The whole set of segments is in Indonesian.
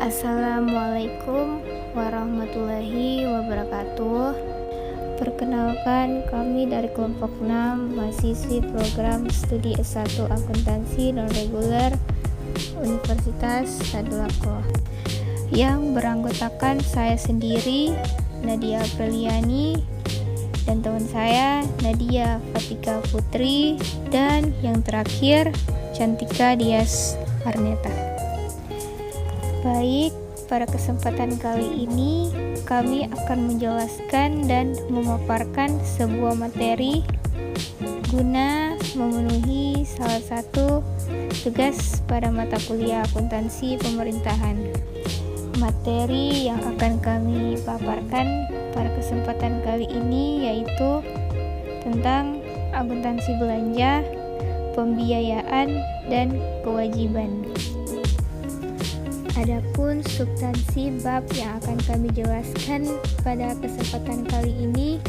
Assalamualaikum warahmatullahi wabarakatuh. Perkenalkan, kami dari kelompok 6 mahasiswi program studi S1 akuntansi non-reguler Universitas Tadulako yang beranggotakan saya sendiri, Nadia Apriliani, dan teman saya Nadia Fatika Putri, dan yang terakhir Cantika Dias Arneta. Baik, pada kesempatan kali ini kami akan menjelaskan dan memaparkan sebuah materi guna memenuhi salah satu tugas pada mata kuliah akuntansi pemerintahan. Materi yang akan kami paparkan pada kesempatan kali ini yaitu tentang akuntansi belanja, pembiayaan, dan kewajiban. Adapun substansi bab yang akan kami jelaskan pada kesempatan kali ini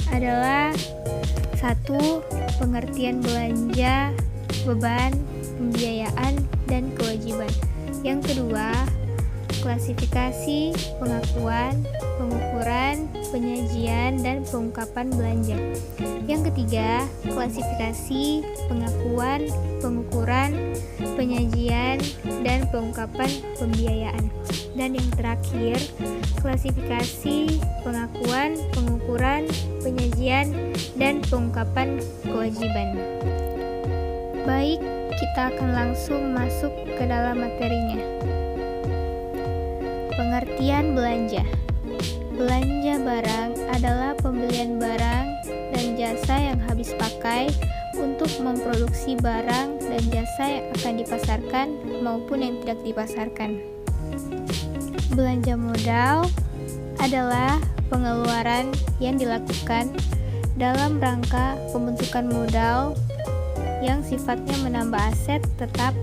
adalah 1. Pengertian belanja, beban, pembiayaan, dan kewajiban. Yang kedua, klasifikasi, pengakuan, pengukuran, penyajian, dan pengungkapan belanja. Yang ketiga, klasifikasi, pengakuan, pengukuran, penyajian, dan pengungkapan pembiayaan. Dan yang terakhir, klasifikasi, pengakuan, pengukuran, penyajian, dan pengungkapan kewajiban. Baik, kita akan langsung masuk ke dalam materinya. Pengertian belanja. Belanja barang adalah pembelian barang dan jasa yang habis pakai untuk memproduksi barang dan jasa yang akan dipasarkan maupun yang tidak dipasarkan. Belanja modal adalah pengeluaran yang dilakukan dalam rangka pembentukan modal yang sifatnya menambah aset tetap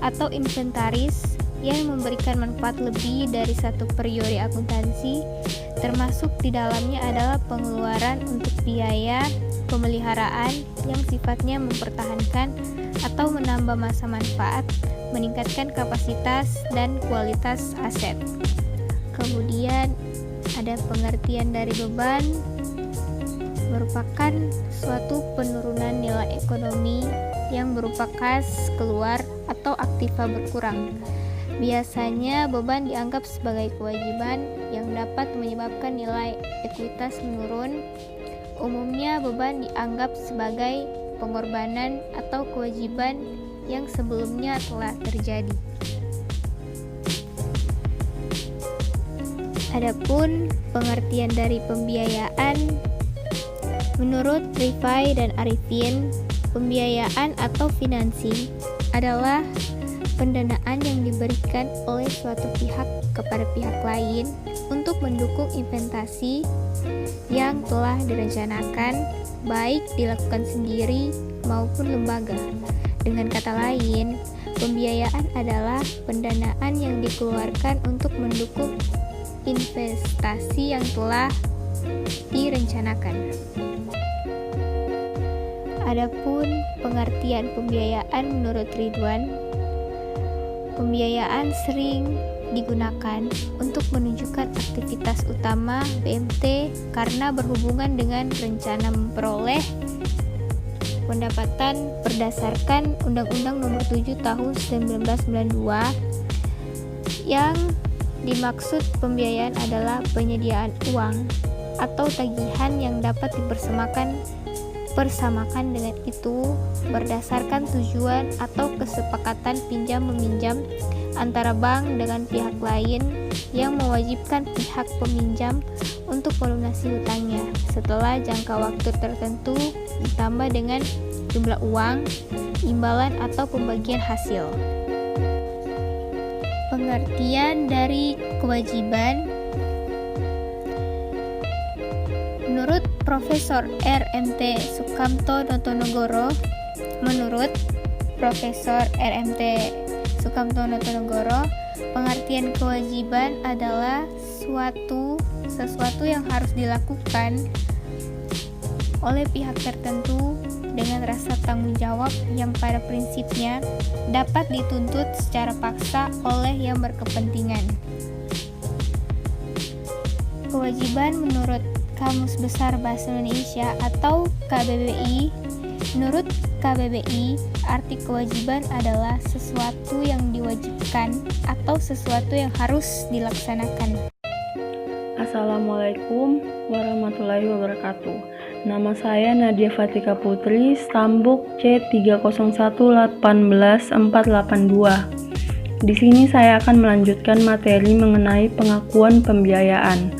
atau inventaris yang memberikan manfaat lebih dari satu periode akuntansi, termasuk di dalamnya adalah pengeluaran untuk biaya pemeliharaan yang sifatnya mempertahankan atau menambah masa manfaat, meningkatkan kapasitas dan kualitas aset. Kemudian ada pengertian dari beban, merupakan suatu penurunan nilai ekonomi yang berupa kas keluar atau aktiva berkurang. Biasanya beban dianggap sebagai kewajiban yang dapat menyebabkan nilai ekuitas menurun. Umumnya beban dianggap sebagai pengorbanan atau kewajiban yang sebelumnya telah terjadi. Adapun pengertian dari pembiayaan, menurut Rifai dan Arifin, pembiayaan atau financing adalah pendanaan yang diberikan oleh suatu pihak kepada pihak lain untuk mendukung investasi yang telah direncanakan, baik dilakukan sendiri maupun lembaga. Dengan kata lain, pembiayaan adalah pendanaan yang dikeluarkan untuk mendukung investasi yang telah direncanakan. Adapun pengertian pembiayaan menurut Ridwan, pembiayaan sering digunakan untuk menunjukkan aktivitas utama BMT karena berhubungan dengan rencana memperoleh pendapatan berdasarkan Undang-Undang Nomor 7 Tahun 1992. Yang dimaksud pembiayaan adalah penyediaan uang atau tagihan yang dapat dipersamakan dengan itu berdasarkan tujuan atau kesepakatan pinjam-meminjam antara bank dengan pihak lain yang mewajibkan pihak peminjam untuk melunasi hutangnya setelah jangka waktu tertentu ditambah dengan jumlah uang, imbalan atau pembagian hasil. Pengertian dari kewajiban menurut Profesor RMT Sukamto Notonegoro, pengertian kewajiban adalah sesuatu yang harus dilakukan oleh pihak tertentu dengan rasa tanggung jawab yang pada prinsipnya dapat dituntut secara paksa oleh yang berkepentingan. Kewajiban menurut Kamus Besar Bahasa Indonesia atau KBBI. Menurut KBBI, arti kewajiban adalah sesuatu yang diwajibkan atau sesuatu yang harus dilaksanakan. Assalamualaikum warahmatullahi wabarakatuh. Nama saya Nadia Fatika Putri, Stambuk C30118482. Di sini saya akan melanjutkan materi mengenai pengakuan pembiayaan.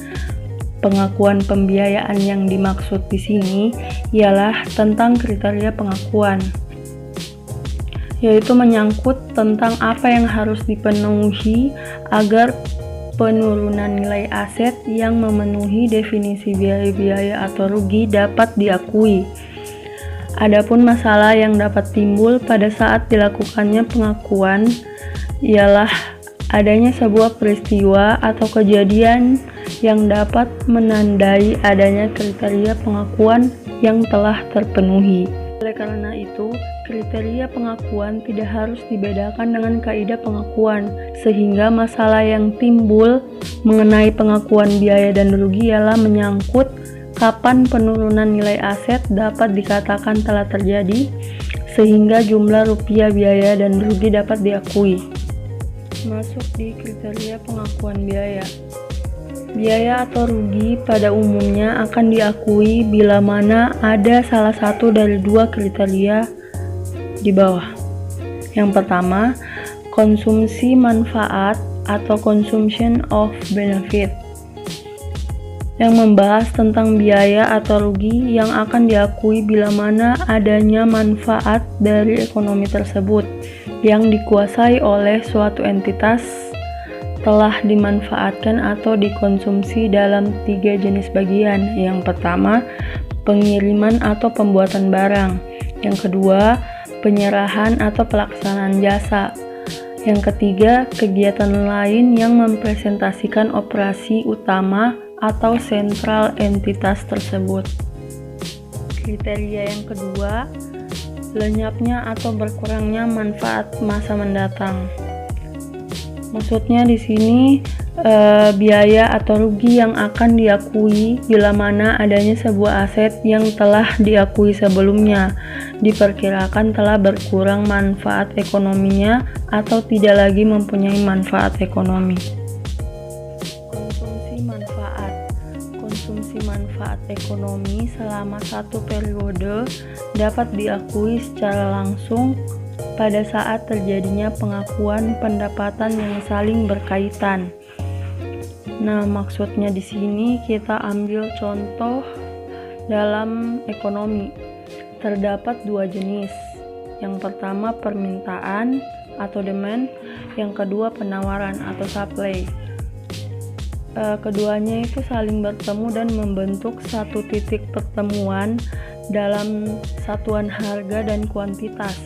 Pengakuan pembiayaan yang dimaksud di sini ialah tentang kriteria pengakuan, yaitu menyangkut tentang apa yang harus dipenuhi agar penurunan nilai aset yang memenuhi definisi biaya-biaya atau rugi dapat diakui. Adapun masalah yang dapat timbul pada saat dilakukannya pengakuan ialah adanya sebuah peristiwa atau kejadian yang dapat menandai adanya kriteria pengakuan yang telah terpenuhi. Oleh karena itu, kriteria pengakuan tidak harus dibedakan dengan kaidah pengakuan, sehingga masalah yang timbul mengenai pengakuan biaya dan rugi ialah menyangkut kapan penurunan nilai aset dapat dikatakan telah terjadi, sehingga jumlah rupiah biaya dan rugi dapat diakui. Masuk di kriteria pengakuan biaya. Biaya atau rugi pada umumnya akan diakui bila mana ada salah satu dari dua kriteria di bawah. Yang pertama, konsumsi manfaat atau consumption of benefit, yang membahas tentang biaya atau rugi yang akan diakui bila mana adanya manfaat dari ekonomi tersebut yang dikuasai oleh suatu entitas telah dimanfaatkan atau dikonsumsi dalam 3 jenis bagian. Yang pertama, pengiriman atau pembuatan barang. Yang kedua, penyerahan atau pelaksanaan jasa. Yang ketiga, kegiatan lain yang mempresentasikan operasi utama atau sentral entitas tersebut. Kriteria yang kedua, lenyapnya atau berkurangnya manfaat masa mendatang. Maksudnya di sini biaya atau rugi yang akan diakui bila mana adanya sebuah aset yang telah diakui sebelumnya diperkirakan telah berkurang manfaat ekonominya atau tidak lagi mempunyai manfaat ekonomi. Konsumsi manfaat ekonomi selama satu periode dapat diakui secara langsung pada saat terjadinya pengakuan pendapatan yang saling berkaitan. Nah, maksudnya di sini kita ambil contoh dalam ekonomi. Terdapat dua jenis. Yang pertama permintaan atau demand, yang kedua penawaran atau supply. Keduanya itu saling bertemu dan membentuk satu titik pertemuan dalam satuan harga dan kuantitas.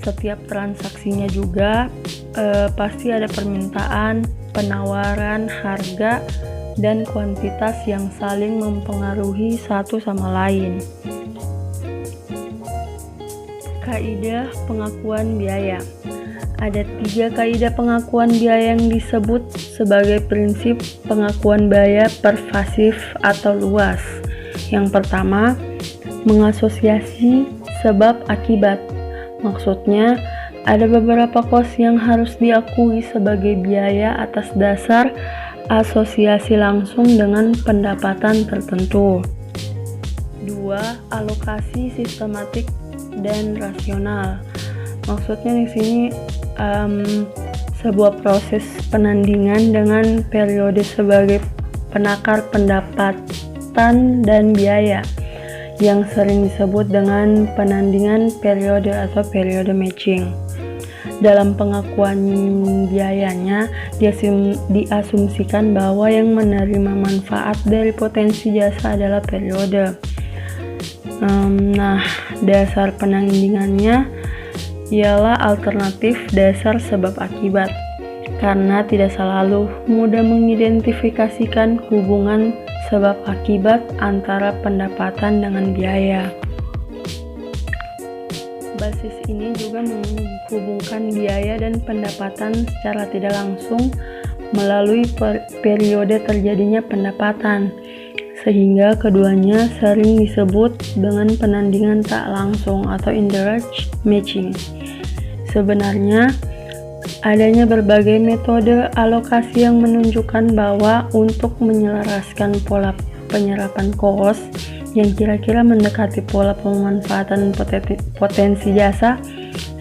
Setiap transaksinya juga pasti ada permintaan, penawaran, harga, dan kuantitas yang saling mempengaruhi satu sama lain. Kaidah pengakuan biaya. Ada 3 kaidah pengakuan biaya yang disebut sebagai prinsip pengakuan biaya pervasif atau luas. Yang pertama, mengasosiasi sebab akibat. Maksudnya, ada beberapa kos yang harus diakui sebagai biaya atas dasar asosiasi langsung dengan pendapatan tertentu. 2. Alokasi sistematik dan rasional. Maksudnya di sini sebuah proses penandingan dengan periode sebagai penakar pendapatan dan biaya, yang sering disebut dengan penandingan periode atau periode matching. Dalam pengakuan biayanya, diasumsikan bahwa yang menerima manfaat dari potensi jasa adalah periode. Nah, dasar penandingannya ialah alternatif dasar sebab akibat, karena tidak selalu mudah mengidentifikasikan hubungan sebab akibat antara pendapatan dengan biaya. Analisis ini juga menghubungkan biaya dan pendapatan secara tidak langsung melalui periode terjadinya pendapatan, sehingga keduanya sering disebut dengan penandingan tak langsung atau indirect matching. Sebenarnya, adanya berbagai metode alokasi yang menunjukkan bahwa untuk menyelaraskan pola penyerapan cost yang kira-kira mendekati pola pemanfaatan potensi jasa,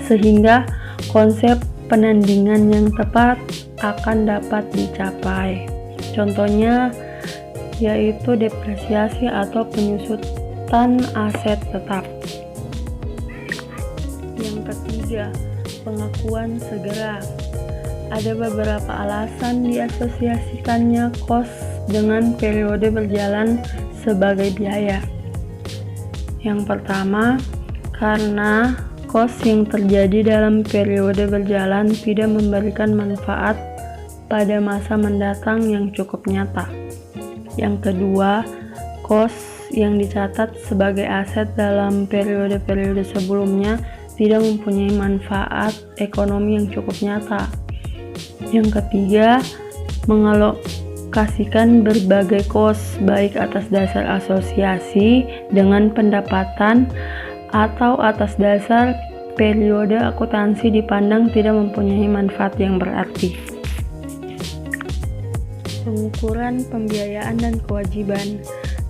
sehingga konsep penandingan yang tepat akan dapat dicapai. Contohnya yaitu depresiasi atau penyusutan aset tetap. Yang ketiga, pengakuan segera. Ada beberapa alasan diasosiasikannya cost dengan periode berjalan sebagai biaya. Yang pertama, karena cost yang terjadi dalam periode berjalan tidak memberikan manfaat pada masa mendatang yang cukup nyata. Yang kedua, cost yang dicatat sebagai aset dalam periode-periode sebelumnya tidak mempunyai manfaat ekonomi yang cukup nyata. Yang ketiga, mengalokasikan berbagai cost baik atas dasar asosiasi dengan pendapatan atau atas dasar periode akuntansi dipandang tidak mempunyai manfaat yang berarti. Pengukuran pembiayaan dan kewajiban.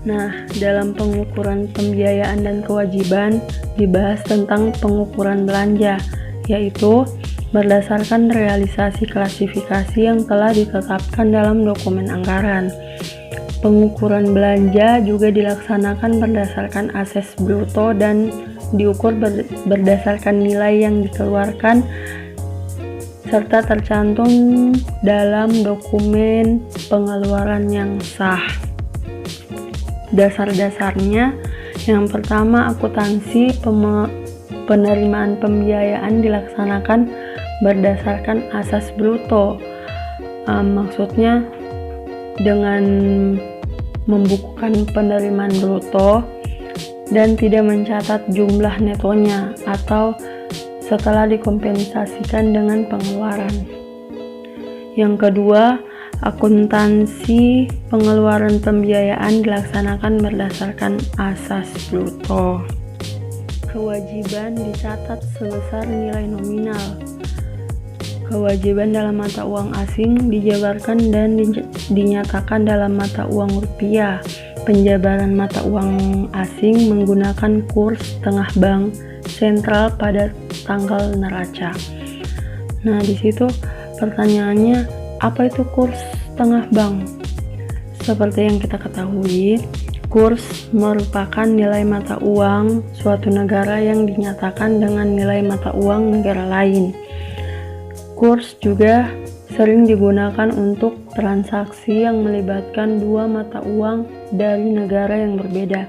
Nah, dalam pengukuran pembiayaan dan kewajiban dibahas tentang pengukuran belanja, yaitu berdasarkan realisasi klasifikasi yang telah ditetapkan dalam dokumen anggaran. Pengukuran belanja juga dilaksanakan berdasarkan ases bruto dan diukur berdasarkan nilai yang dikeluarkan serta tercantum dalam dokumen pengeluaran yang sah. Dasar-dasarnya, yang pertama, akuntansi penerimaan pembiayaan dilaksanakan berdasarkan asas bruto. Maksudnya dengan membukukan penerimaan bruto dan tidak mencatat jumlah netonya atau setelah dikompensasikan dengan pengeluaran. Yang kedua, akuntansi pengeluaran pembiayaan dilaksanakan berdasarkan asas bruto. Kewajiban dicatat sebesar nilai nominal. Kewajiban dalam mata uang asing dijabarkan dan dinyatakan dalam mata uang rupiah. Penjabaran mata uang asing menggunakan kurs tengah bank sentral pada tanggal neraca. Nah, di situ pertanyaannya, apa itu kurs tengah bank? Seperti yang kita ketahui, kurs merupakan nilai mata uang suatu negara yang dinyatakan dengan nilai mata uang negara lain. Kurs juga sering digunakan untuk transaksi yang melibatkan dua mata uang dari negara yang berbeda.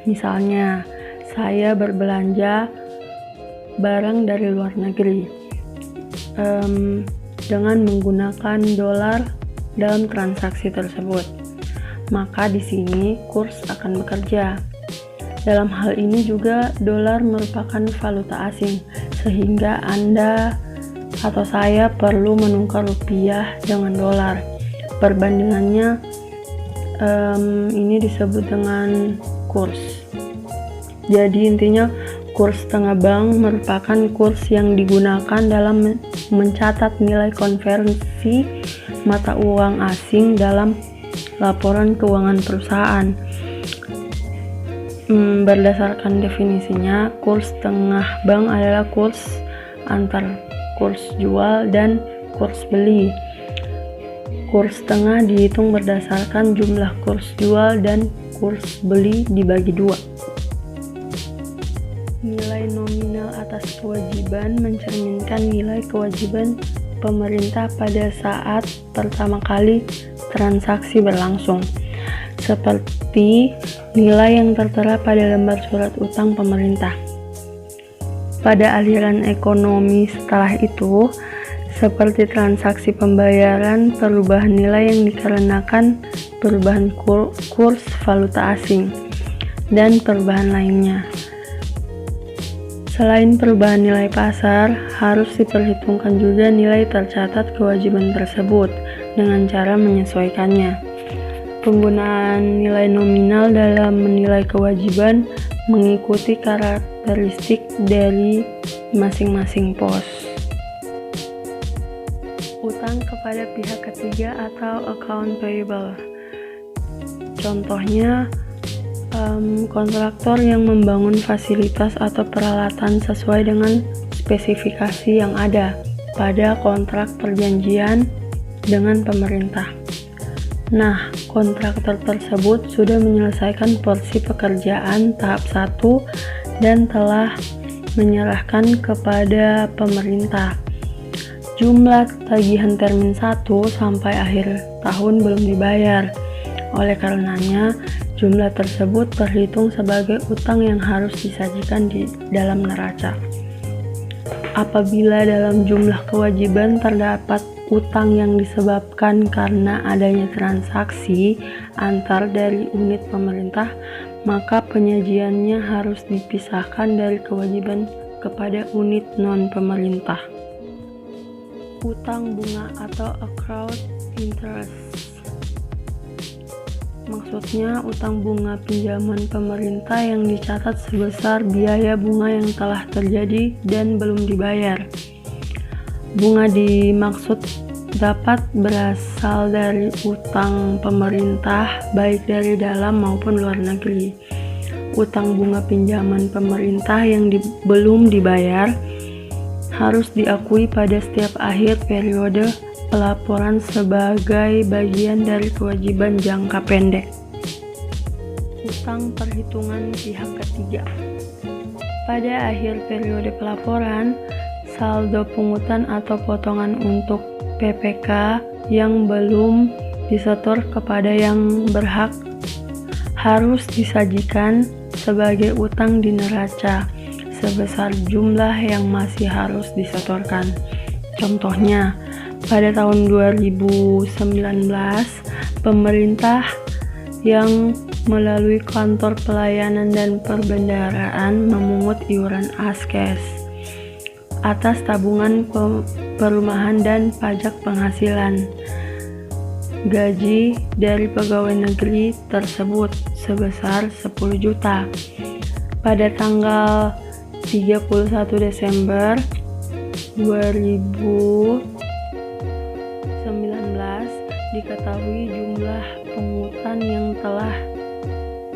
Misalnya, saya berbelanja barang dari luar negeri dengan menggunakan dolar dalam transaksi tersebut, maka di sini kurs akan bekerja. Dalam hal ini juga dolar merupakan valuta asing, sehingga Anda atau saya perlu menukar rupiah dengan dolar. Perbandingannya ini disebut dengan kurs. Jadi intinya, kurs tengah bank merupakan kurs yang digunakan dalam mencatat nilai konversi mata uang asing dalam laporan keuangan perusahaan. Berdasarkan definisinya, kurs tengah bank adalah kurs antar kurs jual dan kurs beli. Kurs tengah dihitung berdasarkan jumlah kurs jual dan kurs beli dibagi 2. Nilai nominal atas kewajiban mencerminkan nilai kewajiban pemerintah pada saat pertama kali transaksi berlangsung, seperti nilai yang tertera pada lembar surat utang pemerintah. Pada aliran ekonomi setelah itu, seperti transaksi pembayaran, perubahan nilai yang dikarenakan perubahan kurs valuta asing, dan perubahan lainnya. Selain perubahan nilai pasar, harus diperhitungkan juga nilai tercatat kewajiban tersebut dengan cara menyesuaikannya. Penggunaan nilai nominal dalam menilai kewajiban mengikuti karakteristik dari masing-masing pos. Utang kepada pihak ketiga atau account payable. Contohnya, kontraktor yang membangun fasilitas atau peralatan sesuai dengan spesifikasi yang ada pada kontrak perjanjian dengan pemerintah. Nah, kontraktor tersebut sudah menyelesaikan porsi pekerjaan tahap 1 dan telah menyerahkan kepada pemerintah. Jumlah tagihan termin 1 sampai akhir tahun belum dibayar. Oleh karenanya, jumlah tersebut terhitung sebagai utang yang harus disajikan di dalam neraca. Apabila dalam jumlah kewajiban terdapat utang yang disebabkan karena adanya transaksi antar dari unit pemerintah, maka penyajiannya harus dipisahkan dari kewajiban kepada unit non-pemerintah. Utang bunga atau accrued interest. Maksudnya utang bunga pinjaman pemerintah yang dicatat sebesar biaya bunga yang telah terjadi dan belum dibayar. Bunga dimaksud dapat berasal dari utang pemerintah baik dari dalam maupun luar negeri. Utang bunga pinjaman pemerintah yang belum dibayar harus diakui pada setiap akhir periode pelaporan sebagai bagian dari kewajiban jangka pendek. Utang perhitungan pihak ketiga. Pada akhir periode pelaporan, saldo pungutan atau potongan untuk PPK yang belum disetor kepada yang berhak harus disajikan sebagai utang di neraca sebesar jumlah yang masih harus disetorkan. Contohnya, pada tahun 2019, pemerintah yang melalui kantor pelayanan dan perbendaharaan memungut iuran ASKES atas tabungan perumahan dan pajak penghasilan gaji dari pegawai negeri tersebut sebesar 10 juta. Pada tanggal 31 Desember 2019 diketahui jumlah pungutan yang telah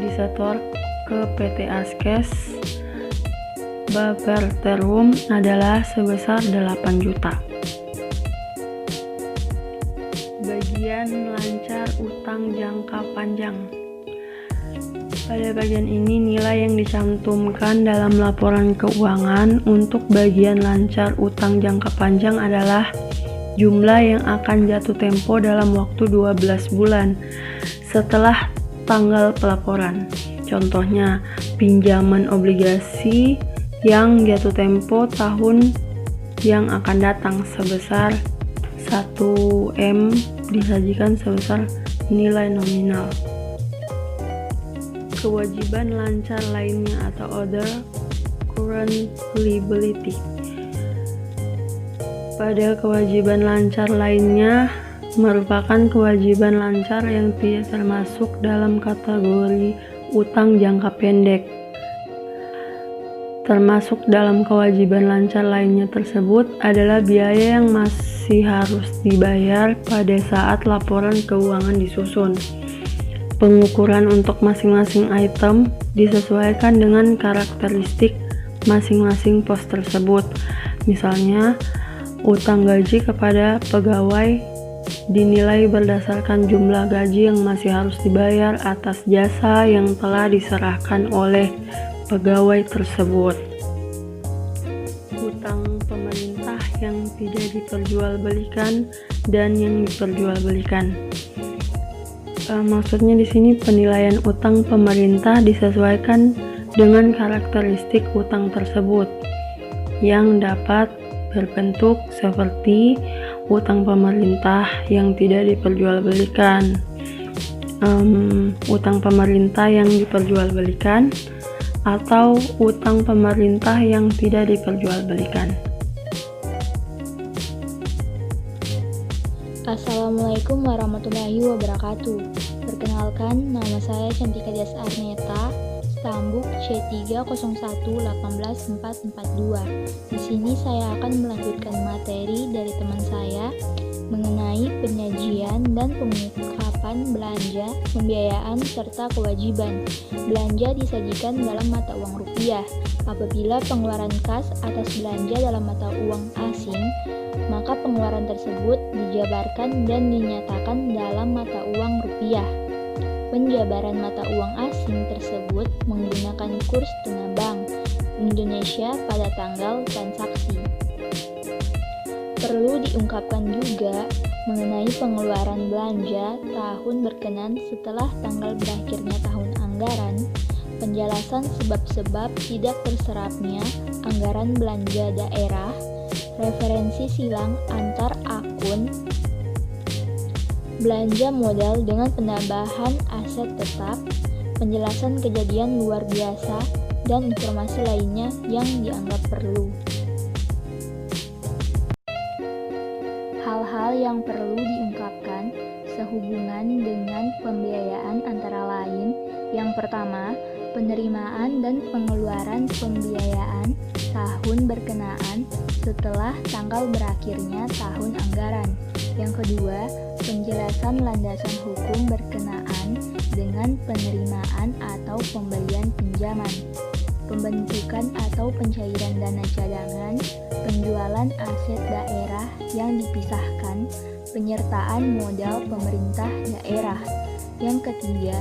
disetor ke PT ASKES Baperterum adalah sebesar 8 juta. Bagian lancar utang jangka panjang. Pada bagian ini nilai yang dicantumkan dalam laporan keuangan untuk bagian lancar utang jangka panjang adalah jumlah yang akan jatuh tempo dalam waktu 12 bulan setelah tanggal pelaporan. Contohnya, pinjaman obligasi yang jatuh tempo tahun yang akan datang sebesar 1M disajikan sebesar nilai nominal. Kewajiban lancar lainnya atau other current liability. Pada kewajiban lancar lainnya merupakan kewajiban lancar yang tidak termasuk dalam kategori utang jangka pendek. Termasuk dalam kewajiban lancar lainnya tersebut adalah biaya yang masih harus dibayar pada saat laporan keuangan disusun. Pengukuran untuk masing-masing item disesuaikan dengan karakteristik masing-masing pos tersebut. Misalnya, utang gaji kepada pegawai dinilai berdasarkan jumlah gaji yang masih harus dibayar atas jasa yang telah diserahkan oleh pegawai tersebut. Utang pemerintah yang tidak diperjualbelikan dan yang diperjualbelikan. Maksudnya di sini penilaian utang pemerintah disesuaikan dengan karakteristik utang tersebut yang dapat berbentuk seperti utang pemerintah yang tidak diperjualbelikan, utang pemerintah yang diperjualbelikan, atau utang pemerintah yang tidak diperjualbelikan. Assalamualaikum warahmatullahi wabarakatuh. Perkenalkan, nama saya Cantika Dias Arneta, Stambuk C301-18442. Di sini saya akan melanjutkan materi dari teman saya mengenai penyajian dan pengungkapan belanja, pembiayaan, serta kewajiban. Belanja disajikan dalam mata uang rupiah. Apabila pengeluaran kas atas belanja dalam mata uang asing, maka pengeluaran tersebut dijabarkan dan dinyatakan dalam mata uang rupiah. Penjabaran mata uang asing tersebut menggunakan kurs tengah bank Indonesia pada tanggal transaksi. Perlu diungkapkan juga mengenai pengeluaran belanja tahun berkenan setelah tanggal berakhirnya tahun anggaran, penjelasan sebab-sebab tidak terserapnya anggaran belanja daerah, referensi silang antar akun, belanja modal dengan penambahan aset tetap, penjelasan kejadian luar biasa, dan informasi lainnya yang dianggap perlu. Hal-hal yang perlu diungkapkan sehubungan dengan pembiayaan antara lain: yang pertama, penerimaan dan pengeluaran pembiayaan tahun berkenaan setelah tanggal berakhirnya tahun anggaran. Yang kedua, penjelasan landasan hukum berkenaan dengan penerimaan atau pembelian pinjaman, pembentukan atau pencairan dana cadangan, penjualan aset daerah yang dipisahkan, penyertaan modal pemerintah daerah. Yang ketiga,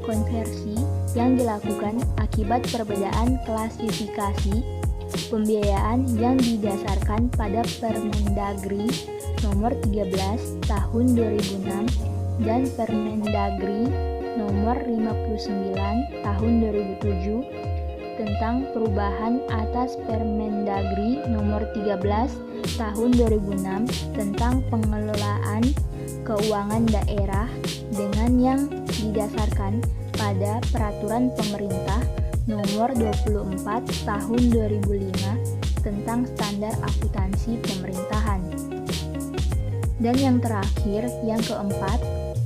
konversi yang dilakukan akibat perbedaan klasifikasi pembiayaan yang didasarkan pada Permendagri nomor 13 tahun 2006 dan Permendagri nomor 59 tahun 2007 tentang perubahan atas Permendagri nomor 13 tahun 2006 tentang pengelolaan keuangan daerah dengan yang didasarkan pada Peraturan Pemerintah nomor 24 tahun 2005 tentang standar akuntansi pemerintahan. Dan yang terakhir, yang keempat,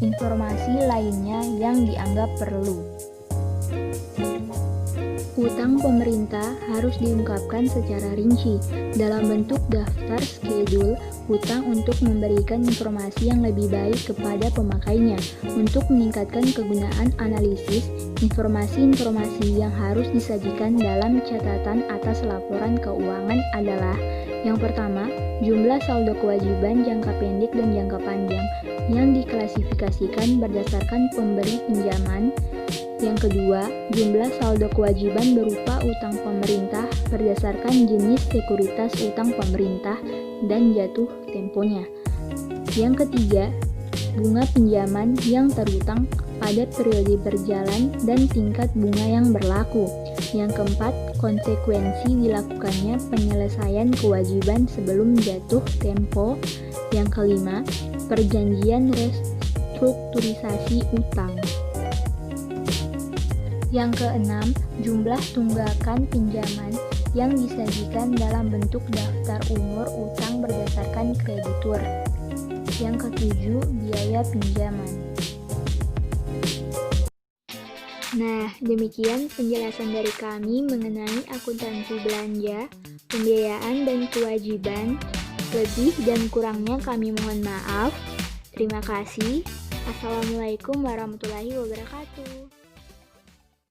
informasi lainnya yang dianggap perlu. Utang pemerintah harus diungkapkan secara rinci dalam bentuk daftar schedule utang untuk memberikan informasi yang lebih baik kepada pemakainya untuk meningkatkan kegunaan analisis. Informasi-informasi yang harus disajikan dalam catatan atas laporan keuangan adalah: yang pertama, jumlah saldo kewajiban jangka pendek dan jangka panjang yang diklasifikasikan berdasarkan pemberi pinjaman. Yang kedua, jumlah saldo kewajiban berupa utang pemerintah berdasarkan jenis sekuritas utang pemerintah dan jatuh temponya. Yang ketiga, bunga pinjaman yang terutang pada periode berjalan dan tingkat bunga yang berlaku. Yang keempat, konsekuensi dilakukannya penyelesaian kewajiban sebelum jatuh tempo. Yang kelima, perjanjian restrukturisasi utang. Yang keenam, jumlah tunggakan pinjaman yang disajikan dalam bentuk daftar umur utang berdasarkan kreditur. Yang ketujuh, biaya pinjaman. Nah, demikian penjelasan dari kami mengenai akuntansi belanja, pembiayaan, dan kewajiban. Lebih dan kurangnya kami mohon maaf. Terima kasih. Assalamualaikum warahmatullahi wabarakatuh.